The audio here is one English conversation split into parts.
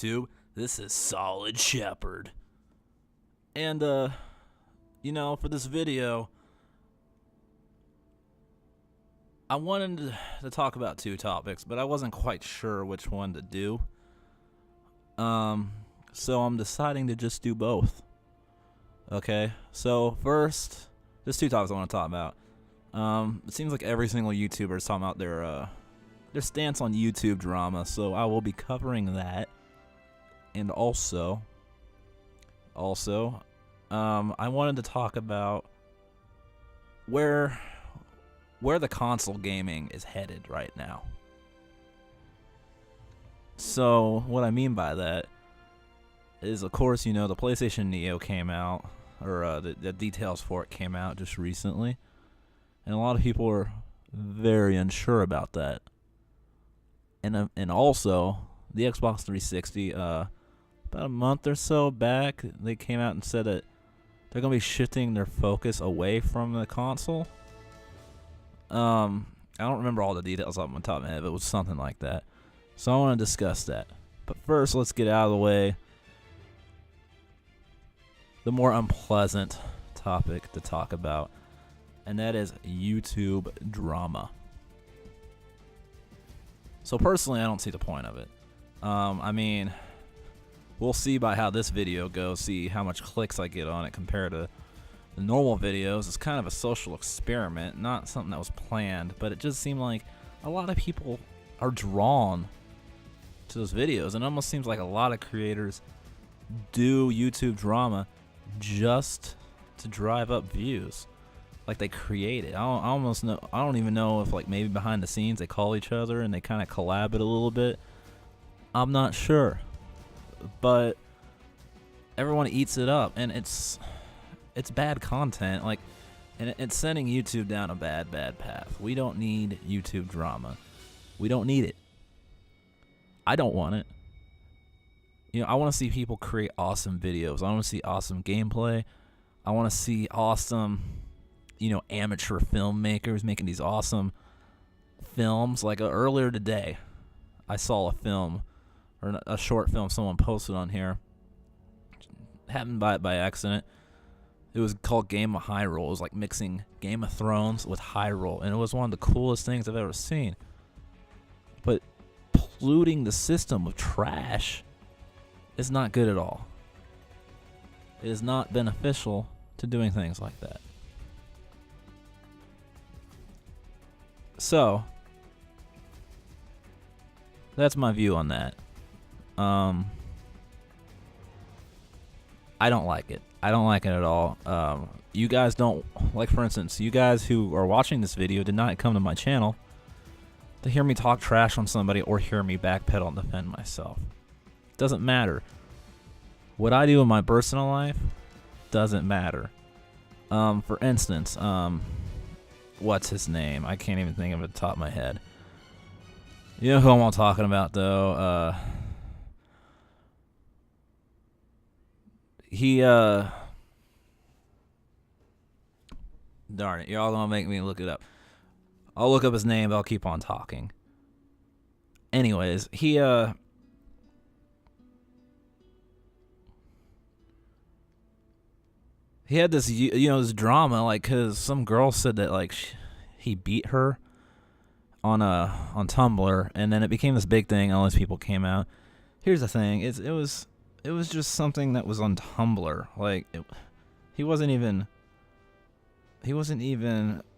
YouTube? This is Solid Shepard. And, for this video, I wanted to talk about two topics, but I wasn't quite sure which one to do. So I'm deciding to just do both. Okay, so first, there's two topics I want to talk about. It seems like every single YouTuber is talking about their stance on YouTube drama, so I will be covering that. And also, I wanted to talk about where the console gaming is headed right now. So what I mean by that is, of course, the PlayStation NEO came out, or the details for it came out just recently, and a lot of people are very unsure about that. And also the Xbox 360, about a month or so back, they came out and said that they're gonna be shifting their focus away from the console. I don't remember all the details off my top of my head, but it was something like that. So I want to discuss that. But first, let's get out of the way the more unpleasant topic to talk about, and that is YouTube drama. So personally, I don't see the point of it. I mean, we'll see by how this video goes, see how much clicks I get on it compared to the normal videos. It's kind of a social experiment, not something that was planned, but it just seemed like a lot of people are drawn to those videos, and it almost seems like a lot of creators do YouTube drama just to drive up views. Like, they create it. I don't even know if, like, maybe behind the scenes they call each other and they kind of collab it a little bit. I'm not sure, but everyone eats it up, and it's bad content, like, and it's sending YouTube down a bad path. We don't need YouTube drama. We don't need it. I don't want it. I want to see people create awesome videos. I want to see awesome gameplay. I want to see awesome, amateur filmmakers making these awesome films. Like, earlier today, I saw a film, or a short film someone posted on here. Happened by accident. It was called Game of Hyrule. It was like mixing Game of Thrones with Hyrule, and it was one of the coolest things I've ever seen. But polluting the system with trash is not good at all. It is not beneficial to doing things like that. So, that's my view on that. I don't like it. I don't like it at all. You guys don't, like, for instance, you guys who are watching this video did not come to my channel to hear me talk trash on somebody or hear me backpedal and defend myself. It doesn't matter. What I do in my personal life doesn't matter. For instance, what's his name? I can't even think of it at the top of my head. You know who I'm all talking about, though? Darn it, y'all gonna make me look it up. I'll look up his name, but I'll keep on talking. Anyways, he had this, this drama, like, cause some girl said that, like, he beat her on Tumblr, and then it became this big thing. All these people came out. Here's the thing: it was just something that was on Tumblr. Like, he wasn't even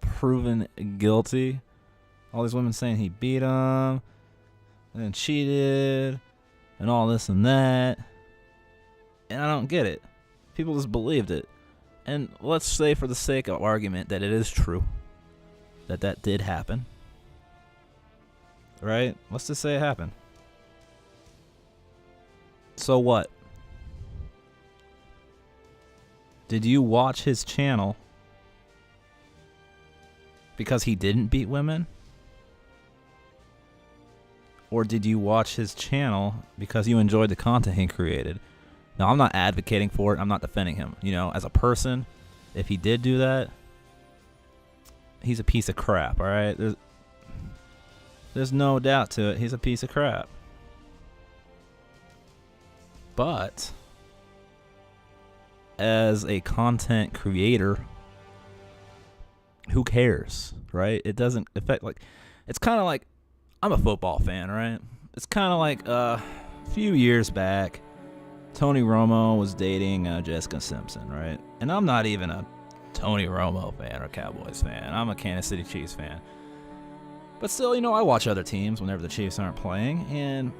proven guilty. All these women saying he beat him and cheated and all this and that, and I don't get it. People just believed it. And let's say, for the sake of argument, that it is true, that did happen. Right? Let's just say it happened. So what? Did you watch his channel because he didn't beat women? Or did you watch his channel because you enjoyed the content he created? Now, I'm not advocating for it. I'm not defending him. As a person, if he did do that, he's a piece of crap, all right? There's no doubt to it. He's a piece of crap. But as a content creator, who cares, right? It doesn't affect, like, it's kind of like, I'm a football fan, right? It's kind of like a few years back, Tony Romo was dating Jessica Simpson, right? And I'm not even a Tony Romo fan or Cowboys fan. I'm a Kansas City Chiefs fan. But still, you know, I watch other teams whenever the Chiefs aren't playing, and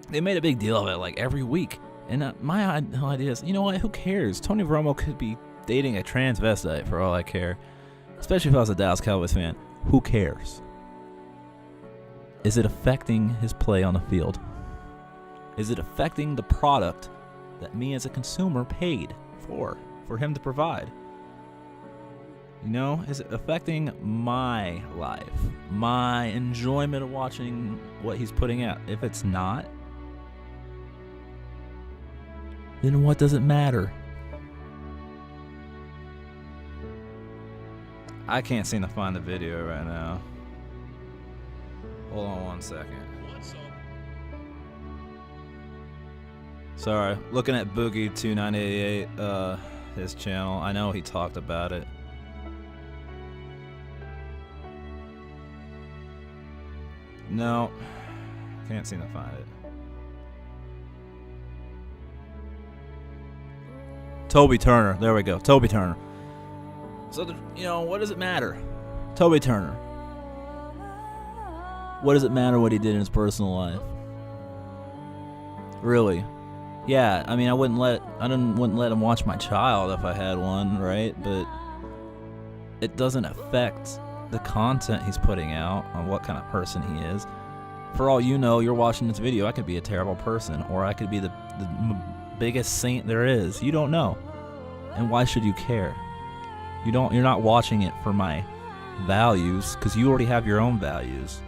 they made a big deal of it, like, every week. And my idea is, you know what, who cares? Tony Romo could be dating a transvestite for all I care. Especially if I was a Dallas Cowboys fan. Who cares? Is it affecting his play on the field? Is it affecting the product that me as a consumer paid for him to provide? You know, is it affecting my life, my enjoyment of watching what he's putting out? If it's not, then what does it matter? I can't seem to find the video right now. Hold on one second. Sorry, looking at Boogie2988, his channel. I know he talked about it. No, can't seem to find it. Toby Turner, there we go, Toby Turner. So, you know, what does it matter? Toby Turner. What does it matter what he did in his personal life? Really? Yeah, I mean, I wouldn't let him watch my child if I had one, right? But it doesn't affect the content he's putting out on what kind of person he is. For all you know, you're watching this video, I could be a terrible person, or I could be the biggest saint there is. You don't know. And why should you care? You're not watching it for my values, because you already have your own values.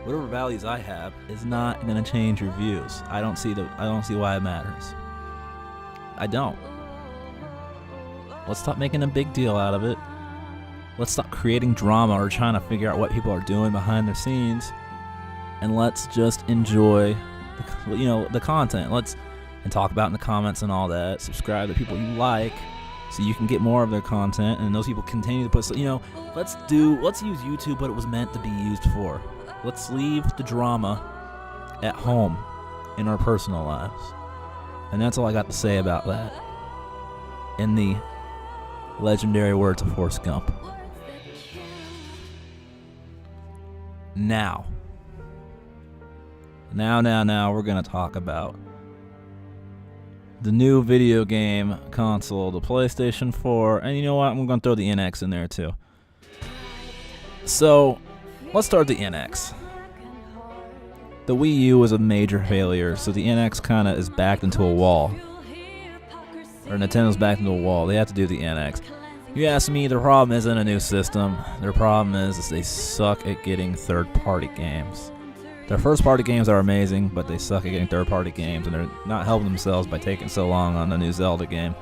Whatever values I have is not going to change your views. I don't see why it matters. I don't. Let's stop making a big deal out of it. Let's stop creating drama or trying to figure out what people are doing behind the scenes, and let's just enjoy the content. And talk about in the comments and all that. Subscribe to people you like, so you can get more of their content, and those people continue to put, let's use YouTube what it was meant to be used for. Let's leave the drama at home in our personal lives. And that's all I got to say about that. In the legendary words of Forrest Gump. Now, we're going to talk about the new video game console, the PlayStation 4, and you know what? I'm going to throw the NX in there too. So, let's start with the NX. The Wii U was a major failure, so the NX kind of is backed into a wall. Or Nintendo's backed into a wall. They have to do the NX. You ask me, their problem isn't a new system. Their problem is they suck at getting third-party games. Their first-party games are amazing, but they suck at getting third-party games, and they're not helping themselves by taking so long on the new Zelda game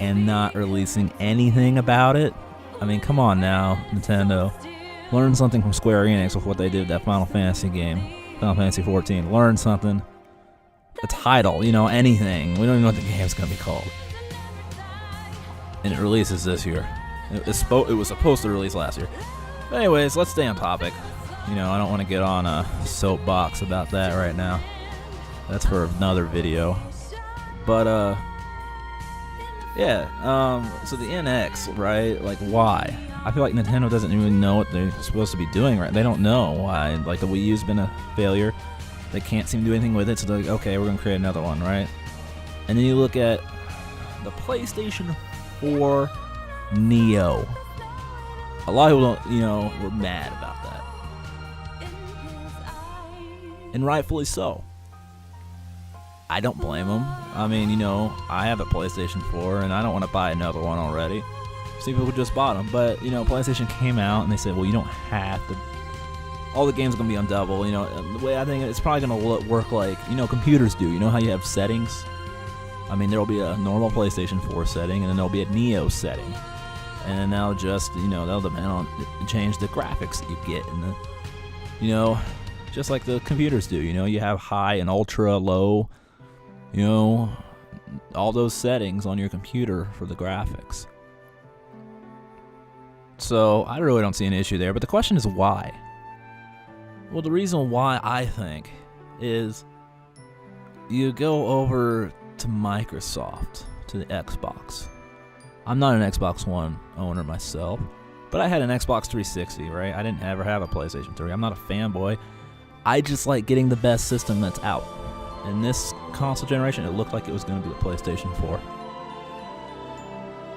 and not releasing anything about it. I mean, come on now, Nintendo. Learn something from Square Enix with what they did with that Final Fantasy game, Final Fantasy 14. Learn something. A title, anything. We don't even know what the game's going to be called. And it releases this year. It was supposed to release last year. But anyways, let's stay on topic. I don't want to get on a soapbox about that right now. That's for another video. But, so the NX, right? Like, why? I feel like Nintendo doesn't even know what they're supposed to be doing, right? They don't know why. Like, the Wii U's been a failure. They can't seem to do anything with it, so they're like, okay, we're going to create another one, right? And then you look at the PlayStation 4 NEO. A lot of people were mad about that. And rightfully so. I don't blame them. I mean, I have a PlayStation 4 and I don't want to buy another one already. Some people just bought them, but PlayStation came out and they said, well, you don't have to. All the games are gonna be on double. The way I think it's probably gonna work like computers do. You know how you have settings? I mean, there will be a normal PlayStation 4 setting, and then there'll be a NEO setting, and then they'll just they'll depend on change the graphics that you get, and just like the computers do. You have high and ultra, low. all those settings on your computer for the graphics. So I really don't see an issue there, but the question is why? Well, the reason why, I think, is you go over to Microsoft, to the Xbox. I'm not an Xbox One owner myself, but I had an Xbox 360, right? I didn't ever have a PlayStation 3. I'm not a fanboy. I just like getting the best system that's out. In this console generation, it looked like it was going to be the PlayStation 4.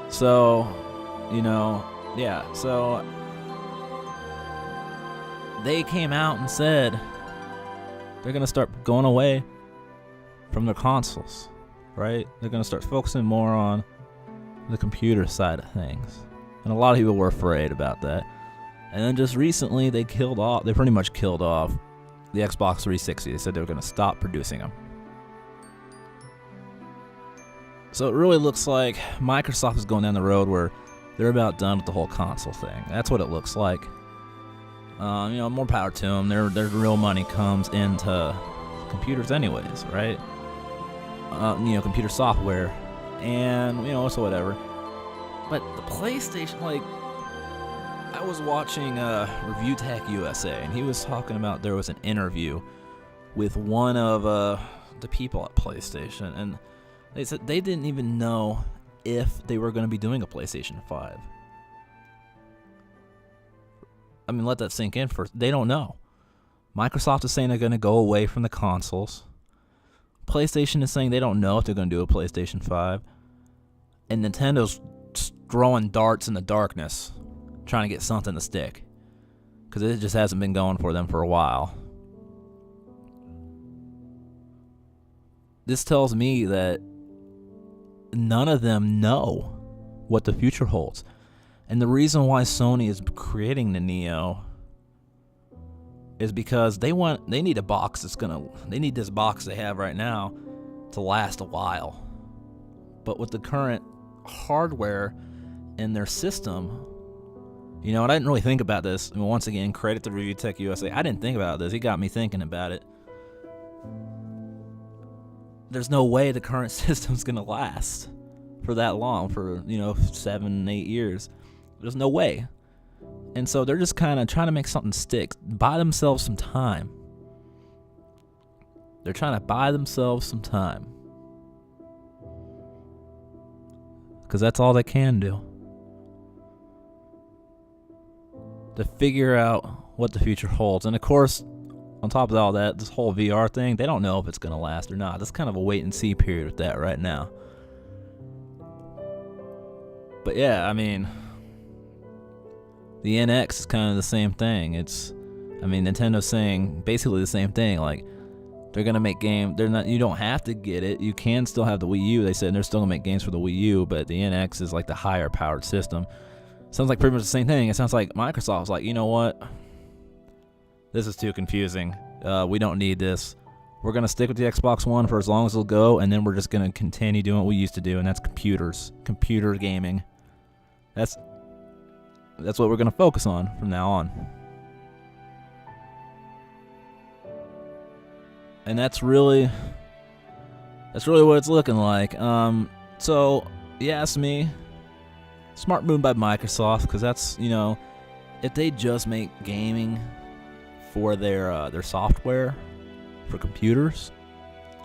So, so they came out and said they're going to start going away from their consoles, right? They're going to start focusing more on the computer side of things. And a lot of people were afraid about that. And then just recently, they pretty much killed off the Xbox 360. They said they were going to stop producing them. So it really looks like Microsoft is going down the road where they're about done with the whole console thing. That's what it looks like. More power to them. Their real money comes into computers anyways, right? Computer software. And, so whatever. But the PlayStation, I was watching Review Tech USA, and he was talking about there was an interview with one of the people at PlayStation, and they said they didn't even know if they were going to be doing a PlayStation 5. I mean, let that sink in first. They don't know. Microsoft is saying they're going to go away from the consoles. PlayStation is saying they don't know if they're going to do a PlayStation 5. And Nintendo's throwing darts in the darkness, trying to get something to stick, because it just hasn't been going for them for a while. This tells me that none of them know what the future holds. And the reason why Sony is creating the Neo is because they need a box they need this box they have right now to last a while. But with the current hardware in their system, and I didn't really think about this. I mean, once again, credit to Review Tech USA. I didn't think about this. He got me thinking about it. There's no way the current system's going to last for that long, for, 7, 8 years. There's no way. And so they're just kind of trying to make something stick, buy themselves some time. They're trying to buy themselves some time. Because that's all they can do. To figure out what the future holds. And of course, on top of all that, this whole VR thing, they don't know if it's going to last or not. It's kind of a wait and see period with that right now. But yeah, I mean, the NX is kind of the same thing. Nintendo's saying basically the same thing. Like, they're going to make games. You don't have to get it. You can still have the Wii U. They said they're still going to make games for the Wii U, but the NX is like the higher powered system. Sounds like pretty much the same thing. It sounds like Microsoft's like, you know what? This is too confusing. We don't need this. We're going to stick with the Xbox One for as long as it'll go, and then we're just going to continue doing what we used to do, and that's computer gaming. That's what we're going to focus on from now on. And that's really what it's looking like. So, you ask me, smart move by Microsoft, because that's, if they just make gaming for their software for computers,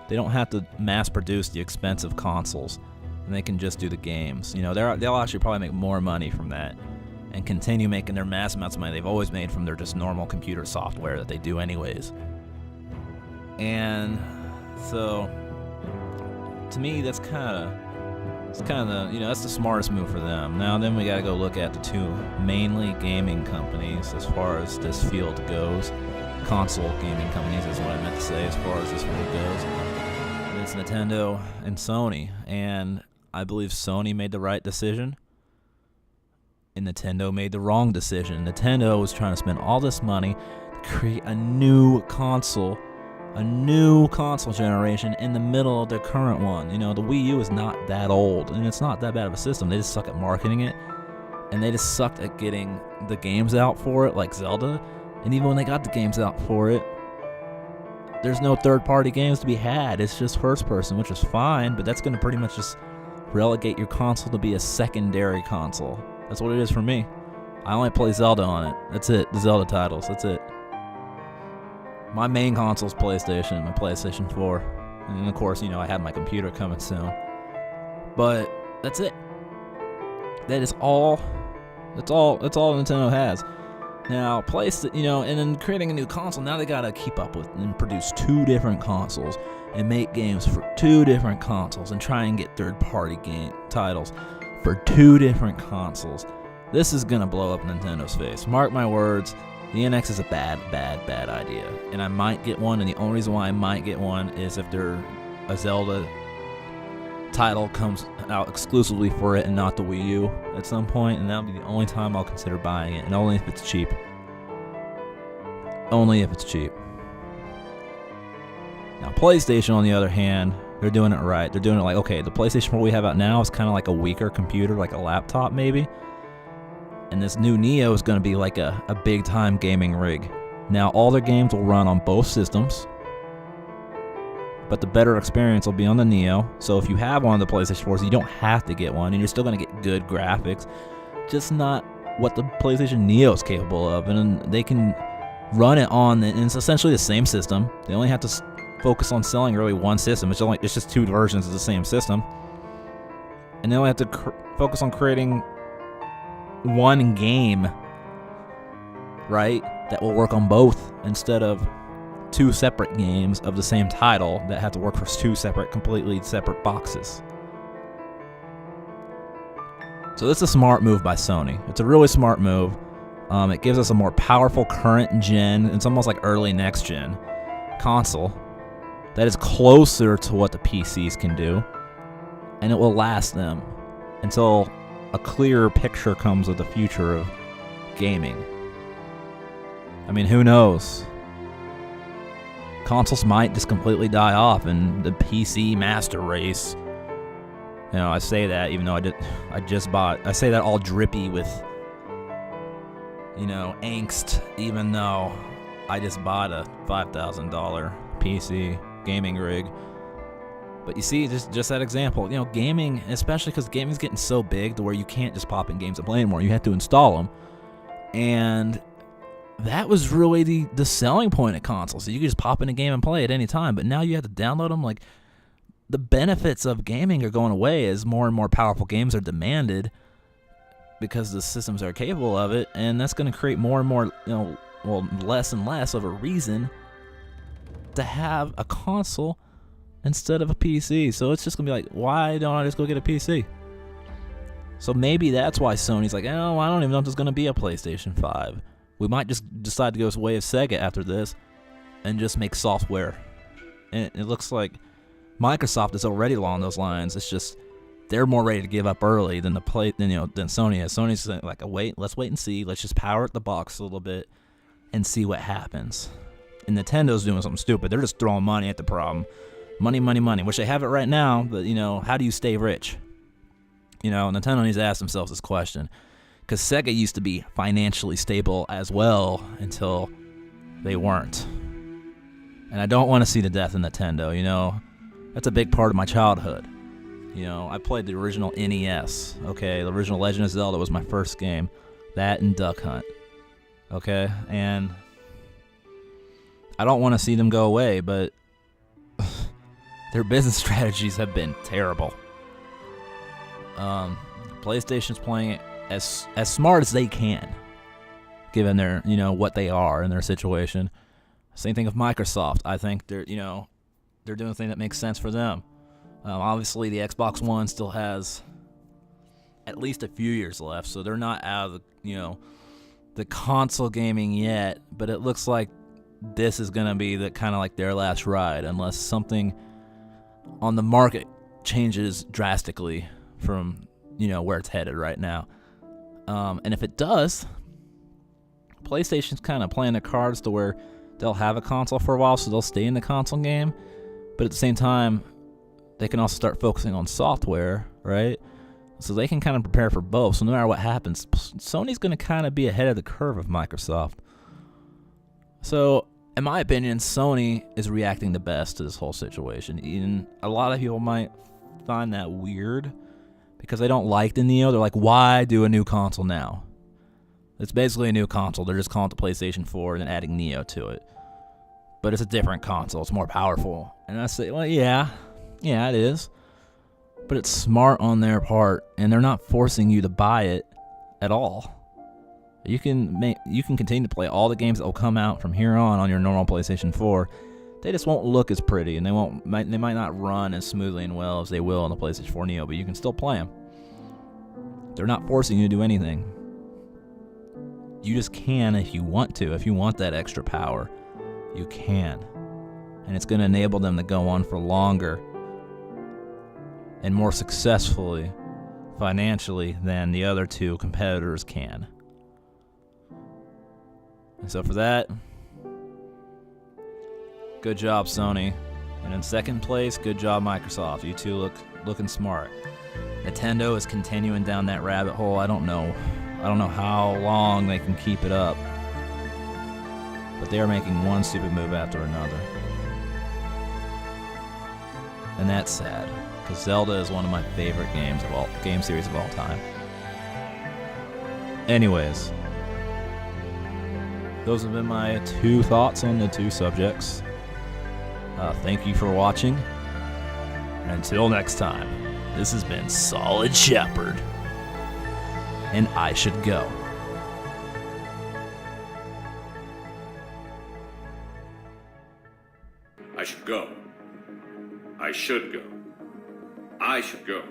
they don't have to mass produce the expensive consoles, and they can just do the games. They'll actually probably make more money from that and continue making their mass amounts of money they've always made from their just normal computer software that they do anyways. And so, to me, that's kind of that's the smartest move for them. Now, then we got to go look at the two mainly gaming companies as far as this field goes. Console gaming companies is what I meant to say as far as this field goes. And it's Nintendo and Sony. And I believe Sony made the right decision, and Nintendo made the wrong decision. Nintendo was trying to spend all this money to create a new console generation in the middle of their current one. The Wii U is not that old, and it's not that bad of a system. They just suck at marketing it, and they just sucked at getting the games out for it, like Zelda. And even when they got the games out for it, there's no third-party games to be had. It's just first-person, which is fine, but that's going to pretty much just relegate your console to be a secondary console. That's what it is for me. I only play Zelda on it. That's it. The Zelda titles. That's it. My main console's PlayStation, my PlayStation 4. And of course, I have my computer coming soon. But that's it. That is all. That's all Nintendo has. Now, and then creating a new console, now they gotta keep up with and produce 2 different consoles and make games for 2 different consoles and try and get third-party game titles for 2 different consoles. This is gonna blow up Nintendo's face. Mark my words, the NX is a bad idea. And I might get one, and the only reason why I might get one is if a Zelda title comes out exclusively for it and not the Wii U at some point, and that'll be the only time I'll consider buying it, and only if it's cheap. Only if it's cheap. Now, PlayStation, on the other hand, they're doing it right. They're doing it like, okay, the PlayStation 4 we have out now is kind of like a weaker computer, like a laptop maybe, and this new Neo is going to be like a big-time gaming rig. Now, all their games will run on both systems, but the better experience will be on the Neo. So if you have one of the PlayStation 4s, you don't have to get one, and you're still going to get good graphics, just not what the PlayStation Neo is capable of. And they can run it on, and it's essentially the same system. They only have to focus on selling really one system. It's just 2 versions of the same system, and they only have to focus on creating one game, right, that will work on both, instead of 2 separate games of the same title that have to work for 2 completely separate boxes. So this is a smart move by Sony. It's a really smart move. It gives us a more powerful current gen, it's almost like early next gen console that is closer to what the PCs can do, and it will last them until a clearer picture comes of the future of gaming. I mean, who knows? Consoles might just completely die off, and the PC master race. I say that even though I say that all drippy with, angst, even though I just bought a $5,000 PC gaming rig. But you see, just that example, gaming, especially because gaming's getting so big to where you can't just pop in games and play anymore. You have to install them, and that was really the selling point of consoles. So you could just pop in a game and play at any time, but now you have to download them. Like, the benefits of gaming are going away as more and more powerful games are demanded because the systems are capable of it, and that's going to create more and more, less and less of a reason to have a console instead of a PC. So it's just going to be like, why don't I just go get a PC? So maybe that's why Sony's like, oh, I don't even know if there's going to be a PlayStation 5. We might just decide to go the way of Sega after this and just make software. And it looks like Microsoft is already along those lines. It's just they're more ready to give up early than Sony is. Sony's like, let's wait and see. Let's just power up the box a little bit and see what happens. And Nintendo's doing something stupid. They're just throwing money at the problem. Money, money, money. Which they have it right now, but how do you stay rich? Nintendo needs to ask themselves this question. Because Sega used to be financially stable as well until they weren't. And I don't want to see the death of Nintendo, That's a big part of my childhood. I played the original NES, okay? The original Legend of Zelda was my first game. That and Duck Hunt, okay? And I don't want to see them go away, but their business strategies have been terrible. PlayStation's playing it as smart as they can, given their what they are in their situation. Same thing with Microsoft. I think they're doing a thing that makes sense for them. Obviously, the Xbox One still has at least a few years left, so they're not out of the console gaming yet. But it looks like this is gonna be the kind of like their last ride, unless something on the market changes drastically from where it's headed right now. And if it does, PlayStation's kind of playing the cards to where they'll have a console for a while, so they'll stay in the console game. But at the same time, they can also start focusing on software, right? So they can kind of prepare for both. So no matter what happens, Sony's going to kind of be ahead of the curve of Microsoft. So in my opinion, Sony is reacting the best to this whole situation. And a lot of people might find that weird because they don't like the Neo. They're like, why do a new console now? It's basically a new console. They're just calling it the PlayStation 4 and then adding Neo to it. But it's a different console. It's more powerful. And I say, well, yeah, it is. But it's smart on their part, and they're not forcing you to buy it at all. You can continue to play all the games that will come out from here on your normal PlayStation 4. They just won't look as pretty, and they might not run as smoothly and well as they will on the PlayStation 4 NEO, but you can still play them. They're not forcing you to do anything. You just can if you want to. If you want that extra power, you can. And it's going to enable them to go on for longer and more successfully financially than the other two competitors can. And so for that, good job, Sony. And in second place, good job, Microsoft. You two looking smart. Nintendo is continuing down that rabbit hole. I don't know how long they can keep it up. But they are making one stupid move after another. And that's sad, because Zelda is one of my favorite game series of all time. Anyways, those have been my 2 thoughts on the 2 subjects. Thank you for watching. And until next time, this has been Solid Shepard. And I should go. I should go. I should go. I should go.